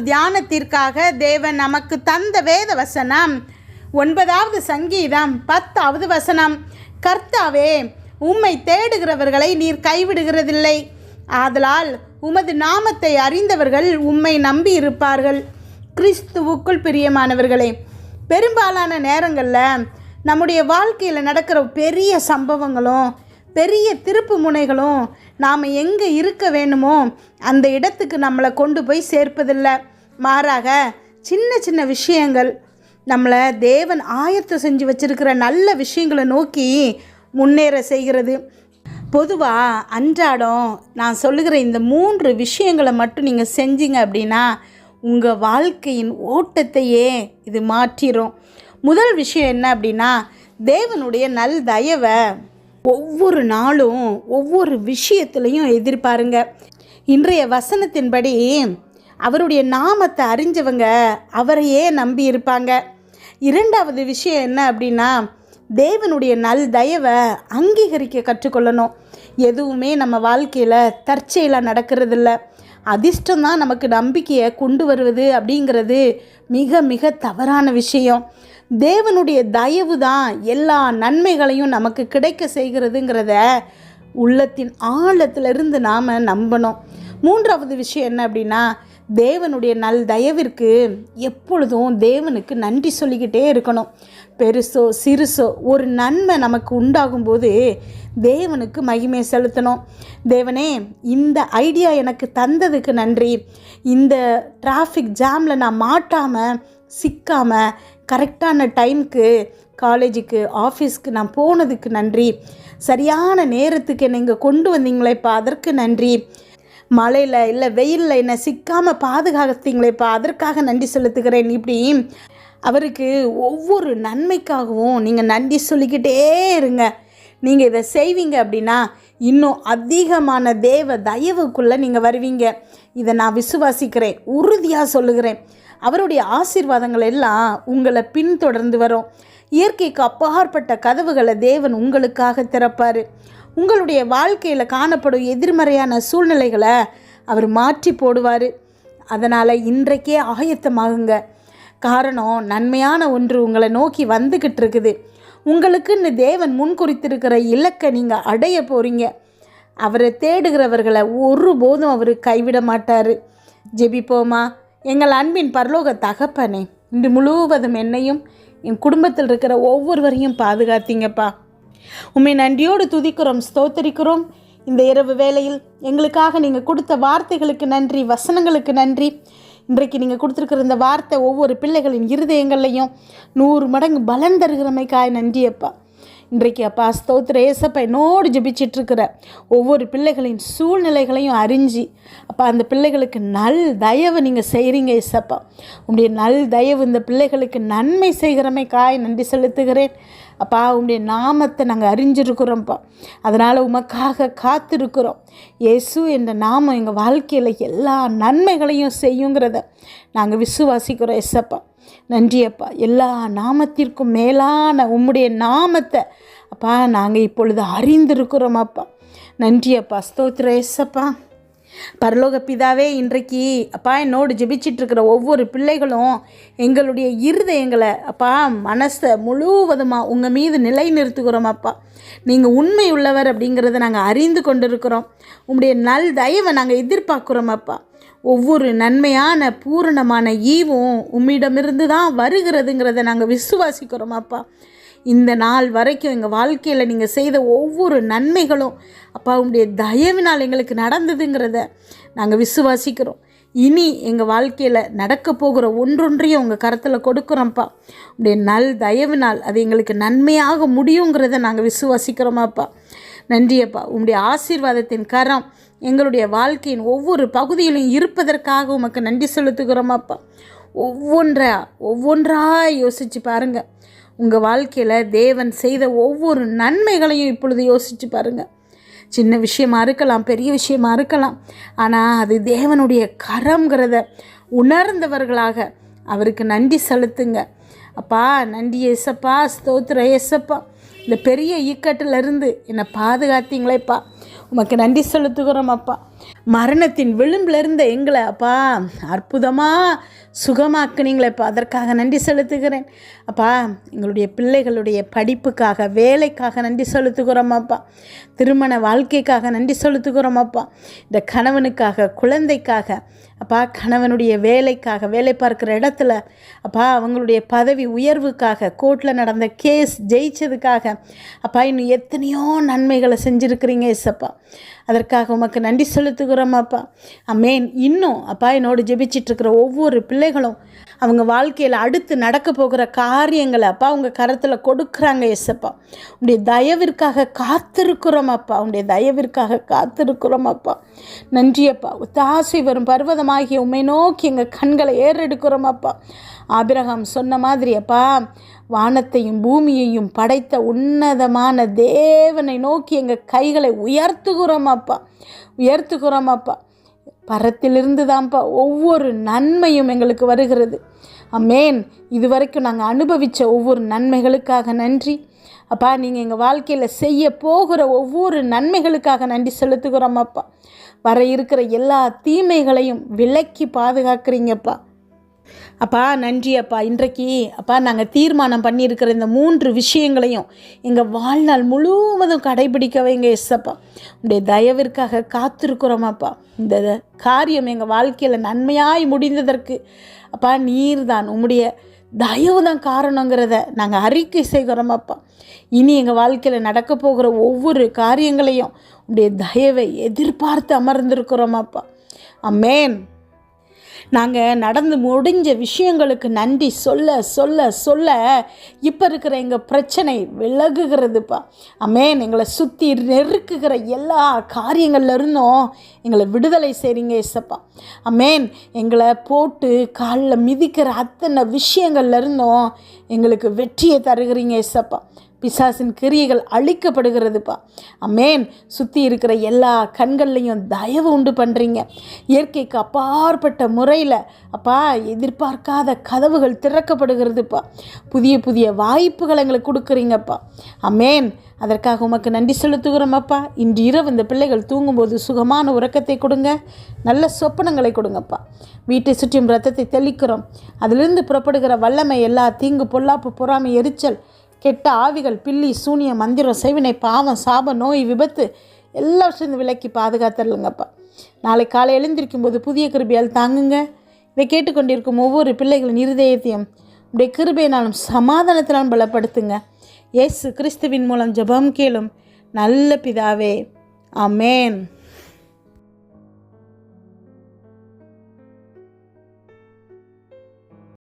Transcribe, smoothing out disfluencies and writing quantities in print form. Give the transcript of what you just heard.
தியானத்திற்காக தேவன் நமக்கு தந்த வேத வசனம் 9வது சங்கீதம் 10வது வசனம். கர்த்தாவே, உம்மை தேடுகிறவர்களை நீர் கைவிடுகிறதில்லை. ஆதலால் உமது நாமத்தை அறிந்தவர்கள் உம்மை நம்பி இருப்பார்கள். கிறிஸ்துவுக்குள் பிரியமானவர்களே, பெரும்பாலான நேரங்களில் நம்முடைய வாழ்க்கையில் நடக்கிற பெரிய சம்பவங்களும் பெரிய திருப்பு முனைகளும் நாம் எங்கே இருக்க வேணுமோ அந்த இடத்துக்கு நம்மளை கொண்டு போய் சேர்ப்பதில்லை. மாறாக சின்ன சின்ன விஷயங்கள் நம்மளை தேவன் ஆயத்தம் செஞ்சு வச்சிருக்கிற நல்ல விஷயங்களை நோக்கி முன்னேற செய்கிறது. பொதுவாக அன்றாடம் நான் சொல்லுகிற இந்த 3 விஷயங்களை மட்டும் நீங்கள் செஞ்சீங்க அப்படின்னா உங்கள் வாழ்க்கையின் ஓட்டத்தையே இது மாற்றிடும். முதல் விஷயம் என்ன அப்படின்னா, தேவனுடைய நல் தயவை ஒவ்வொரு நாளும் ஒவ்வொரு விஷயத்துலையும் எதிர்பாருங்க. இன்றைய வசனத்தின்படி அவருடைய நாமத்தை அறிஞ்சவங்க அவரையே நம்பி இருப்பாங்க. 2வது விஷயம் என்ன அப்படின்னா, தேவனுடைய நல் தயவை அங்கீகரிக்க கற்றுக்கொள்ளணும். எதுவுமே நம்ம வாழ்க்கையில் தற்செயலாக நடக்கிறதில்ல. அதிர்ஷ்டம்தான் நமக்கு நம்பிக்கையை கொண்டு வருவது அப்படிங்கிறது மிக மிக தவறான விஷயம். தேவனுடைய தயவு தான் எல்லா நன்மைகளையும் நமக்கு கிடைக்க செய்கிறதுங்கிறத உள்ளத்தின் ஆழத்திலிருந்து நாம் நம்பணும். 3வது விஷயம் என்ன அப்படின்னா, தேவனுடைய நல் தயவிற்கு எப்பொழுதும் தேவனுக்கு நன்றி சொல்லிக்கிட்டே இருக்கணும். பெருசோ சிறுசோ ஒரு நன்மை நமக்கு உண்டாகும்போது தேவனுக்கு மகிமை செலுத்தணும். தேவனே, இந்த ஐடியா எனக்கு தந்ததுக்கு நன்றி. இந்த டிராஃபிக் ஜாமில் நான் மாட்டாமல் சிக்காமல் கரெக்டான டைமுக்கு காலேஜுக்கு ஆஃபீஸ்க்கு நான் போனதுக்கு நன்றி. சரியான நேரத்துக்கு என்னை இங்கே கொண்டு வந்தீங்களேப்பா, அதற்கு நன்றி. மழையில் இல்லை வெயிலில் என்னை சிக்காமல் பாதுகாத்தீங்களேப்பா, அதற்காக நன்றி செலுத்துகிறேன். இப்படி அவருக்கு ஒவ்வொரு நன்மைக்காகவும் நீங்கள் நன்றி சொல்லிக்கிட்டே இருங்க. நீங்கள் இதை செய்வீங்க அப்படின்னா இன்னும் அதிகமான தேவ தயவுக்குள்ளே நீங்கள் வருவீங்க. இதை நான் விசுவாசிக்கிறேன், உறுதியாக சொல்லுகிறேன். அவருடைய ஆசீர்வாதங்கள் எல்லாம் உங்களை பின்தொடர்ந்து வரும். இயற்கைக்கு அப்பாற்பட்ட கதவுகளை தேவன் உங்களுக்காக திறப்பார். உங்களுடைய வாழ்க்கையில் காணப்படும் எதிர்மறையான சூழ்நிலைகளை அவர் மாற்றி போடுவார். அதனால் இன்றைக்கே ஆயத்தமாகுங்க. காரணம், நன்மையான ஒன்று உங்களை நோக்கி வந்துக்கிட்டு இருக்குது. உங்களுக்குன்னு தேவன் முன்குறித்திருக்கிற இலக்கை நீங்கள் அடைய போகிறீங்க. அவரை தேடுகிறவர்களை ஒருபோதும் அவர் கைவிட மாட்டார். ஜெபிப்போமா? எங்கள் அன்பின் பரலோக தகப்பனே, இன்று முழுவதும் என்னையும் என் குடும்பத்தில் இருக்கிற ஒவ்வொருவரையும் பாதுகாத்தீங்கப்பா. உம்மை நன்றியோடு துதிக்கிறோம், ஸ்தோத்தரிக்கிறோம். இந்த இரவு வேளையில் எங்களுக்காக நீங்கள் கொடுத்த வார்த்தைகளுக்கு நன்றி, வசனங்களுக்கு நன்றி. இன்றைக்கு நீங்கள் கொடுத்துருக்கிற இந்த வார்த்தை ஒவ்வொரு பிள்ளைகளின் இருதயங்கள்லையும் 100 மடங்கு பலன் தருகிறமைக்காய் நன்றியப்பா. இன்றைக்கு அப்பா ஸ்தோத்திர ஏசப்பா, என்னோடு ஜெபிச்சிட்ருக்கிற ஒவ்வொரு பிள்ளைகளின் சூழ்நிலைகளையும் அறிஞ்சு அப்பா அந்த பிள்ளைகளுக்கு நல் தயவு நீங்கள் செய்கிறீங்க ஏசப்பா. உங்களுடைய நல் தயவு இந்த பிள்ளைகளுக்கு நன்மை செய்கிறமைக்காய் நன்றி செலுத்துகிறேன் அப்பா. உங்களுடைய நாமத்தை நாங்கள் அறிஞ்சிருக்கிறோம்ப்பா. அதனால் உமக்காக காத்திருக்கிறோம். இயேசு என்ற நாமம் எங்கள் வாழ்க்கையில் எல்லா நன்மைகளையும் செய்யுங்கிறத நாங்கள் விசுவாசிக்கிறோம் ஏசப்பா. நன்றியப்பா. எல்லா நாமத்திற்கும் மேலான உம்முடைய நாமத்தை அப்பா நாங்கள் இப்பொழுது அறிந்திருக்கிறோம் அப்பா. நன்றியப்பா, ஸ்தோத்திர ஏசப்பா. பரலோக பிதாவே, இன்றைக்கு அப்பா என்னோடு ஜெபிச்சிட்ருக்கிற ஒவ்வொரு பிள்ளைகளும் எங்களுடைய இருதயங்களை அப்பா மனசை முழுவதுமாக உங்கள் மீது நிலை நிறுத்துகிறோம் அப்பா. நீங்கள் உண்மை உள்ளவர் அப்படிங்கிறத நாங்கள் அறிந்து கொண்டிருக்கிறோம். உங்களுடைய நல் தயவை நாங்கள் எதிர்பார்க்குறோம் அப்பா. ஒவ்வொரு நன்மையான பூரணமான ஈவும் உம்மிடமிருந்து தான் வருகிறதுங்கிறத நாங்கள் விசுவாசிக்கிறோம் அப்பா. இந்த நாள் வரைக்கும் எங்கள் வாழ்க்கையில் நீங்கள் செய்த ஒவ்வொரு நன்மைகளும் அப்பா உங்களுடைய தயவினால் எங்களுக்கு நடந்ததுங்கிறத நாங்கள் விசுவாசிக்கிறோம். இனி எங்கள் வாழ்க்கையில் நடக்க போகிற ஒன்றொன்றையும் உங்கள் கரத்தில் கொடுக்குறோம்ப்பா. உங்களுடைய நல் தயவினால் அது எங்களுக்கு நன்மையாக முடியுங்கிறத நாங்கள் விசுவாசிக்கிறோமாப்பா. நன்றியப்பா. உங்களுடைய ஆசீர்வாதத்தின் கரம் எங்களுடைய வாழ்க்கையின் ஒவ்வொரு பகுதியிலும் இருப்பதற்காக உமக்கு நன்றி செலுத்துகிறோமாப்பா. ஒவ்வொன்றாக யோசித்து பாருங்கள். உங்கள் வாழ்க்கையில் தேவன் செய்த ஒவ்வொரு நன்மைகளையும் இப்பொழுது யோசித்து பாருங்கள். சின்ன விஷயமா இருக்கலாம், பெரிய விஷயமா இருக்கலாம், ஆனால் அது தேவனுடைய கரம்ங்கிறத உணர்ந்தவர்களாக அவருக்கு நன்றி செலுத்துங்க அப்பா. நன்றி ஏசப்பா, ஸ்தோத்திர ஏசப்பா. இந்த பெரிய இக்கட்டிலிருந்து என்னை பாதுகாத்தீங்களேப்பா, உமக்கு நன்றி செலுத்துகிறோம் அப்பா. மரணத்தின் விளிம்பில் இருந்த எங்களை அப்பா அற்புதமாக சுகமாக்குனீங்களேப்பா, அதற்காக நன்றி செலுத்துகிறேன் அப்பா. எங்களுடைய பிள்ளைகளுடைய படிப்புக்காக, வேலைக்காக நன்றி செலுத்துகிறோமாப்பா. திருமண வாழ்க்கைக்காக நன்றி செலுத்துகிறோமாப்பா. இந்த கணவனுக்காக, குழந்தைக்காக அப்பா, கணவனுடைய வேலைக்காக, வேலை பார்க்குற இடத்துல அப்பா, அவங்களுடைய பதவி உயர்வுக்காக, கோர்ட்டில் நடந்த கேஸ் ஜெயிச்சதுக்காக அப்பா, இன்னும் எத்தனையோ நன்மைகளை செஞ்சுருக்கிறீங்க ஏசப்பா. அதற்காக உமக்கு நன்றி செலுத்துகிறோமாப்பா. அமேன். இன்னும் அப்பா, என்னோடு ஜெபிச்சிட்ருக்கிற ஒவ்வொரு பிள்ளைகளும் அவங்க வாழ்க்கையில் அடுத்து நடக்க போகிற காரியங்களை அப்பா உங்கள் கரத்தில் கொடுக்குறாங்க ஏசப்பா. உடைய தயவிற்காக காத்திருக்கிறோமாப்பா, உடைய தயவிற்காக காத்திருக்கிறோமாப்பா. நன்றியப்பா. ஒத்தாசை வரும் பர்வதமாகிய உம்மை நோக்கி எங்கள் கண்களை ஏறெடுக்கிறோமாப்பா. ஆபிரகாம் சொன்ன மாதிரி அப்பா, வானத்தையும் பூமியையும் படைத்த உன்னதமான தேவனை நோக்கி எங்கள் கைகளை உயர்த்துகிறோமாப்பா, உயர்த்துகிறோமாப்பா. பரத்திலிருந்து தான்ப்பா ஒவ்வொரு நன்மையும் எங்களுக்கு வருகிறது. அமேன். இதுவரைக்கும் நாங்கள் அனுபவித்த ஒவ்வொரு நன்மைகளுக்காக நன்றி அப்பா. நீங்கள் எங்கள் வாழ்க்கையில் செய்ய போகிற ஒவ்வொரு நன்மைகளுக்காக நன்றி செலுத்துகிறோமாப்பா. வர இருக்கிற எல்லா தீமைகளையும் விலக்கி பாதுகாக்கிறீங்கப்பா. அப்பா நன்றி அப்பா. இன்றைக்கு அப்பா நாங்கள் தீர்மானம் பண்ணியிருக்கிற இந்த 3 விஷயங்களையும் எங்கள் வாழ்நாள் முழுவதும் கடைபிடிக்க வைங்க எஸ்ஸப்பா. உடைய தயவிற்காக காத்திருக்கிறோமாப்பா. இந்த காரியம் எங்கள் வாழ்க்கையில் நன்மையாய் முடிந்ததற்கு அப்பா நீர் தான், உம்முடைய தயவு தான் காரணங்கிறத நாங்கள் அறிக்கை செய்கிறோமாப்பா. இனி எங்கள் வாழ்க்கையில் நடக்க போகிற ஒவ்வொரு காரியங்களையும் உடைய தயவை எதிர்பார்த்து அமர்ந்திருக்கிறோமாப்பா. அமேன். நாங்கள் நடந்து முடிஞ்ச விஷயங்களுக்கு நன்றி சொல்ல சொல்ல சொல்ல இப்போ இருக்கிற எங்கள் பிரச்சனை விலகுகிறதுப்பா. அமேன். எங்களை சுற்றி நெருக்குகிற எல்லா காரியங்கள்லேருந்தும் எங்களை விடுதலை செய்கிறீங்க ஏசப்பா. அமேன். எங்களை போட்டு காலில் மிதிக்கிற அத்தனை விஷயங்கள்லேருந்தும் எங்களுக்கு வெற்றியை தருகிறீங்க ஏசப்பா. பிசாசின் கிரியைகள் அழிக்கப்படுகிறதுப்பா. அமேன். சுற்றி இருக்கிற எல்லா கண்கள்லையும் தயவு உண்டு பண்ணுறீங்க. இயற்கைக்கு அப்பாற்பட்ட முறையில் அப்பா எதிர்பார்க்காத கதவுகள் திறக்கப்படுகிறதுப்பா. புதிய புதிய வாய்ப்புகள் எங்களுக்கு கொடுக்குறீங்கப்பா. அமேன். அதற்காக உமக்கு நன்றி செலுத்துகிறோமப்பா. இன்று இரவு இந்த பிள்ளைகள் தூங்கும்போது சுகமான உறக்கத்தை கொடுங்க, நல்ல சொப்பனங்களை கொடுங்கப்பா. வீட்டை சுற்றியும் இரத்தத்தை தெளிக்கிறோம். அதிலிருந்து புறப்படுகிற வல்லமை எல்லா தீங்கு, பொல்லாப்பு, பொறாமை, எரிச்சல், கெட்ட ஆவிகள், பில்லி, சூனியம், மந்திரம், செய்வினை, பாவம், சாபம், நோய், விபத்து எல்லாவற்றையும் விலக்கி பாதுகாத்துருங்கப்பா. நாளை காலை எழுந்திருக்கும் போது புதிய கிருபையால் தாங்குங்க. இதை கேட்டுக்கொண்டிருக்கும் ஒவ்வொரு பிள்ளைகளின் இருதயத்தையும் உடைய கிருபையினாலும் சமாதானத்தினாலும் பலப்படுத்துங்க. இயேசு கிறிஸ்துவின் மூலம் ஜெபம் கேளும் நல்ல பிதாவே. ஆமேன்.